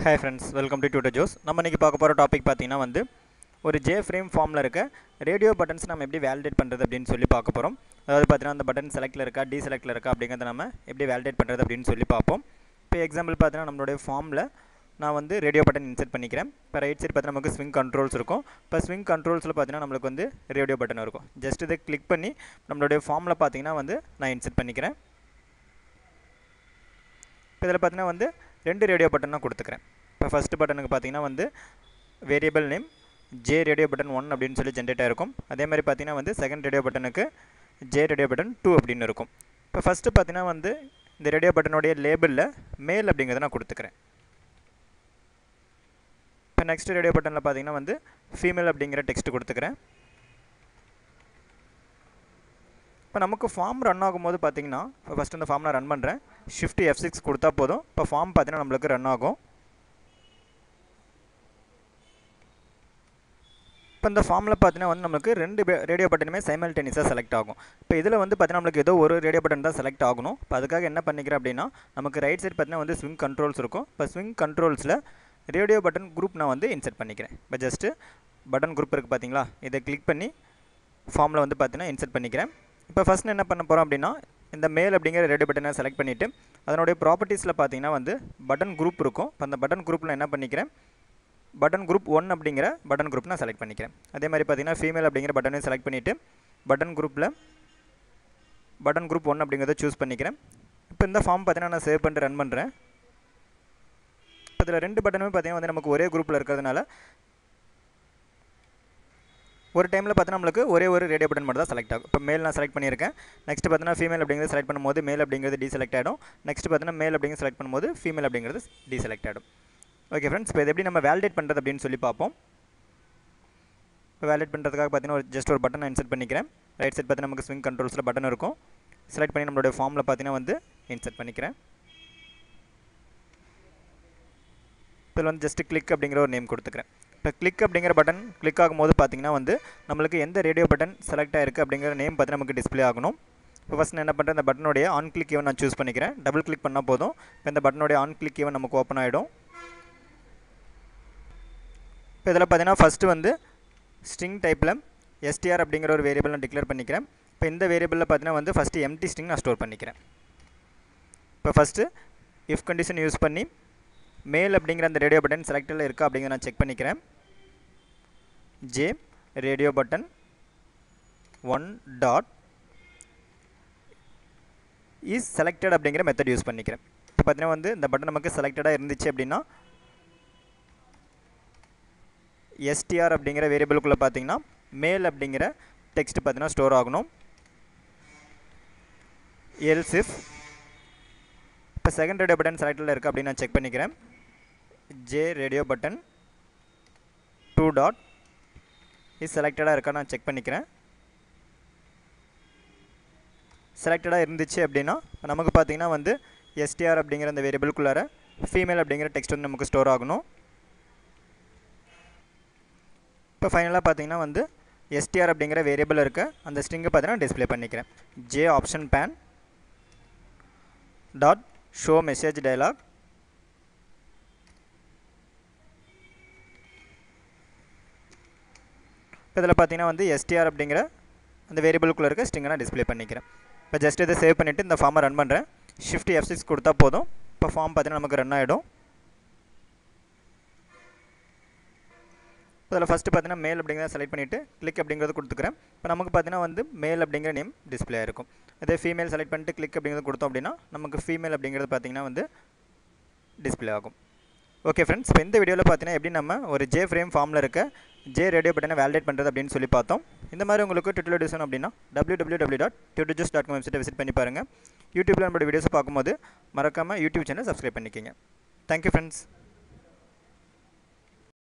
Hi friends, welcome to Tutor Joes. நம்ம இன்னைக்கு பார்க்க போற டாபிக் பார்த்தீங்கன்னா வந்து ஒரு J-frame ஃபார்ம்ல இருக்க ரேடியோ பட்டன்ஸ் நம்ம எப்படி வேலிடேட் பண்றது அப்படினு சொல்லி பார்க்க போறோம். அதாவது பார்த்தீங்கன்னா அந்த பட்டன் செலக்ட்ல இருக்கா, டீசெலக்ட்ல இருக்கா அப்படிங்கறத நம்ம எப்படி வேலிடேட் பண்றது அப்படினு சொல்லி பார்ப்போம். இப்போ எக்ஸாம்பிள் பார்த்தீங்கன்னா நம்மளுடைய ஃபார்ம்ல நான் வந்து ரேடியோ பட்டன் இன்சர்ட் பண்ணிக்கிறேன். இப்போ ரைட் சைடு பார்த்தீங்கன்னா நமக்கு ஸ்விங் கண்ட்ரோல்ஸ் இருக்கும். இப்போ ஸ்விங் கண்ட்ரோல்ஸ்ல பார்த்தீங்கன்னா நமக்கு வந்து ரேடியோ பட்டன் இருக்கும். ஜஸ்ட் இதை கிளிக் பண்ணி நம்மளுடைய ஃபார்ம்ல பார்த்தீங்கன்னா வந்து நான் இன்சர்ட் பண்ணிக்கிறேன். இப்போ இதில் பார்த்தீங்கன்னா வந்து ரெண்டு ரேடியோ பட்டன் நான் கொடுத்துக்கிறேன். இப்போ ஃபர்ஸ்ட் பட்டனுக்கு பார்த்தீங்கன்னா வந்து variable name J radio button 1 அப்படின்னு சொல்லி ஜென்ரேட் ஆகிருக்கும். அதே மாதிரி பார்த்தீங்கன்னா வந்து செகண்ட் ரேடியோ பட்டனுக்கு J ரேடியோ பட்டன் 2 அப்படின்னு இருக்கும். இப்போ ஃபஸ்ட்டு பார்த்தீங்கன்னா வந்து இந்த ரேடியோ பட்டனுடைய லேபிளில் மேல் அப்படிங்கிறத நான் கொடுத்துக்கிறேன். இப்போ நெக்ஸ்ட் ரேடியோ பட்டனில் பார்த்தீங்கன்னா வந்து ஃபீமேல் அப்படிங்கிற டெக்ஸ்ட் கொடுத்துக்கிறேன். இப்போ நமக்கு ஃபார்ம் ரன் ஆகும்போது பார்த்தீங்கன்னா இப்போ ஃபஸ்ட்டு இந்த ஃபார்ம் நான் ரன் பண்ணுறேன். ஷிஃப்ட் F6 கொடுத்தா போதும். இப்போ ஃபார்ம் பார்த்தீங்கன்னா நம்மளுக்கு ரன் ஆகும். இப்போ இந்த ஃபார்மில் பார்த்தீங்கன்னா வந்து நமக்கு ரெண்டு ரேடியோ பட்டனுமே சைமல்டேனியஸாக செலக்ட் ஆகும். இப்போ இதில் வந்து பார்த்தீங்கன்னா நம்மளுக்கு ஏதோ ஒரு ரேடியோ பட்டன் தான் செலக்ட் ஆகணும். இப்போ அதுக்காக என்ன பண்ணிக்கிறேன் அப்படின்னா நமக்கு ரைட் சைடு பார்த்தீங்கன்னா வந்து ஸ்விங் கண்ட்ரோல்ஸ் இருக்கும். இப்போ ஸ்விங் கண்ட்ரோல்ஸில் ரேடியோ பட்டன் குரூப் நான் வந்து இன்சர்ட் பண்ணிக்கிறேன். இப்போ ஜஸ்ட்டு பட்டன் குரூப் இருக்குது பார்த்தீங்களா, இதை கிளிக் பண்ணி ஃபார்மில் வந்து பார்த்தீங்கன்னா இன்சர்ட் பண்ணிக்கிறேன். இப்போ ஃபஸ்ட்டு என்ன பண்ண போகிறோம் அப்படின்னா இந்த மேல் அப்படிங்கிற ரேடியோ பட்டனை செலக்ட் பண்ணிவிட்டு அதனுடைய ப்ராப்பர்ட்டிஸில் பார்த்தீங்கன்னா வந்து பட்டன் குரூப் இருக்கும். இப்போ அந்த பட்டன் குரூப்பில் என்ன பண்ணிக்கிறேன், பட்டன் குரூப் 1 அப்படிங்கிற பட்டன் குரூப் நான் செலக்ட் பண்ணிக்கிறேன். அதே மாதிரி பார்த்தீங்கன்னா ஃபீமேல் அப்படிங்கிற பட்டனையும் செலக்ட் பண்ணிவிட்டு பட்டன் குரூப்பில் பட்டன் குரூப் 1 அப்படிங்கிறத சூஸ் பண்ணிக்கிறேன். இப்போ இந்த ஃபார்ம் பார்த்தீங்கன்னா நான் சேவ் பண்ணிட்டு ரன் பண்ணுறேன். இப்போ இதில் ரெண்டு பட்டனுமே பார்த்தீங்கன்னா வந்து நமக்கு ஒரே குரூப்பில் இருக்கிறதுனால ஒரு டைமில் பார்த்தீங்கன்னா நம்மளுக்கு ஒரே ஒரு ரேடியோ பட்டன் மட்டும் தான் செலக்ட் ஆகும். இப்போ மேல் நான் செலக்ட் பண்ணியிருக்கேன். நெக்ஸ்ட் பார்த்தீங்கன்னா ஃபீமேல் அப்படிங்கிறது செலக்ட் பண்ணும்போது மேல் அப்படிங்கிறது டீசெலக்ட் ஆகிடும். நெக்ஸ்ட் பார்த்தீங்கன்னா மேல் அப்படிங்கிறது செலக்ட் பண்ணும்போது ஃபீமேல் அப்படிங்கிறது டீசெலக்ட் ஆகிடும். ஓகே ஃப்ரெண்ட்ஸ், இப்போ இது எப்படி நம்ம வேலிடேட் பண்ணுறது அப்படின்னு சொல்லி பார்ப்போம். இப்போ வேலிடேட் பண்ணுறதுக்காக பார்த்தீங்கன்னா ஜஸ்ட் ஒரு பட்டன் இன்சர்ட் பண்ணிக்கிறேன். ரைட் சைட் பார்த்தீங்கன்னா நமக்கு ஸ்விங் கண்ட்ரோல்ஸில் பட்டன் இருக்கும். செலக்ட் பண்ணி நம்மளுடைய ஃபார்மில் பார்த்தீங்கன்னா வந்து இன்சர்ட் பண்ணிக்கிறேன். இதில் வந்து ஜஸ்ட் கிளிக் அப்படிங்கிற ஒரு நேம் கொடுத்துக்கிறேன். இப்போ கிளிக் அப்படிங்கிற பட்டன் கிளிக் ஆகும்போது பார்த்தீங்கன்னா வந்து நம்மளுக்கு எந்த ரேடியோ பட்டன் செலக்ட் ஆகிருக்கு அப்படிங்கிற நேம் பார்த்தீங்கன்னா நமக்கு டிஸ்பிளே ஆகணும். இப்போ ஃபஸ்ட் நான் என்ன பண்ணுறேன், இந்த பட்டனுடைய ஆன் கிளிக் ஈவன் நான் சூஸ் பண்ணிக்கிறேன். டபுள் கிளிக் பண்ணால் போதும். இப்போ இந்த பட்டனுடைய ஆன் கிளிக் ஈவன் நமக்கு ஓப்பன் ஆகிடும். இப்போ இதில் பார்த்தீங்கன்னா ஃபஸ்ட்டு வந்து ஸ்ட்ரிங் டைப்பில் STR அப்படிங்கிற ஒரு வேரியபிள் நான் டிக்ளேர் பண்ணிக்கிறேன். இப்போ இந்த வேரியபிளில் பார்த்தீங்கன்னா வந்து ஃபஸ்ட்டு எம்டி ஸ்ட்ரிங் நான் ஸ்டோர் பண்ணிக்கிறேன். இப்போ ஃபஸ்ட்டு இஃப் கண்டிஷன் யூஸ் பண்ணி மேல் அப்படிங்கிற அந்த ரேடியோ பட்டன் செலக்டில் இருக்கா அப்படிங்கிற நான் செக் பண்ணிக்கிறேன். J radio button 1 dot is selected அப்படிங்கிற மெத்தட் யூஸ் பண்ணிக்கிறேன். இப்போ பார்த்தீங்கன்னா வந்து இந்த பட்டன் நமக்கு செலக்டடாக இருந்துச்சு அப்படின்னா STR அப்படிங்கிற வேரியபிளுக்குள்ளே பார்த்தீங்கன்னா மேல் அப்படிங்கிற டெக்ஸ்ட் பார்த்தீங்கன்னா ஸ்டோர் ஆகணும். எல்ஸ் இஃப் இப்போ செகண்ட் ரேடியோ பட்டன் செலக்டில் இருக்குது அப்படின்னு நான் செக் பண்ணிக்கிறேன். J radio button 2 dot is செலக்டடாக இருக்கா நான் செக் பண்ணிக்கிறேன். செலக்டடாக இருந்துச்சு அப்படின்னா நமக்கு பார்த்தீங்கன்னா வந்து STR அப்படிங்கிற அந்த வேரியபிளுக்குள்ளார ஃபீமேல் அப்படிங்கிற டெக்ஸ்ட் வந்து நமக்கு ஸ்டோர் ஆகணும். இப்போ ஃபைனலாக பார்த்தீங்கன்னா வந்து STR அப்படிங்கிற வேரியபிள் இருக்க அந்த ஸ்ட்ரிங்கை பார்த்தீங்கன்னா டிஸ்பிளே பண்ணிக்கிறேன். J option pane dot show message dialog இதில் பார்த்தீங்கன்னா வந்து STR அப்படிங்கிற அந்த வேரியபிளுக்குள்ளே இருக்க ஸ்ட்ரிங்கை நான் டிஸ்பிளே பண்ணிக்கிறேன். இப்போ ஜஸ்ட் இதை சேவ் பண்ணிவிட்டு இந்த ஃபார்மை ரன் பண்ணுறேன். ஷிஃப்ட் F6 கொடுத்தா போதும். இப்போ ஃபார்ம் பார்த்தீங்கன்னா நமக்கு ரன் ஆகிடும். இதில் ஃபஸ்ட்டு பார்த்தீங்கன்னா மேல் அப்படிங்கிறத செலக்ட் பண்ணிவிட்டு கிளிக் அப்படிங்கிறது கொடுத்துக்கிறேன். இப்போ நமக்கு பார்த்தீங்கன்னா வந்து மேல் அப்படிங்கிற நேம் டிஸ்பிளே இருக்கும். அதே ஃபீமேல் செலக்ட் பண்ணிட்டு கிளிக் அப்படிங்கிறது கொடுத்தோம் அப்படின்னா நமக்கு ஃபீமேல் அப்படிங்கிறது பார்த்தீங்கன்னா வந்து டிஸ்பிளே ஆகும். ஓகே ஃப்ரெண்ட்ஸ், இப்போ இந்த வீடியோவில் பார்த்தீங்கன்னா எப்படி நம்ம ஒரு J ஃப்ரேம் ஃபார்மில் இருக்க J ரேடியோ பட்டனை வேலிடேட் பண்ணுறது அப்படின்னு சொல்லி பார்த்தோம். இந்த மாதிரி உங்களுக்கு டியூட்டோரியல் டியூஷன் அப்படின்னா www.tutorjoes.com வெப்சைட்டை விசிட் பண்ணி பாருங்கள். யூடியூப்பில் நம்மளோட வீடியோஸை பார்க்கும்போது மறக்காமல் யூடியூப் சேனல் சப்ஸ்கிரைப் பண்ணிக்கோங்க. Thank you friends.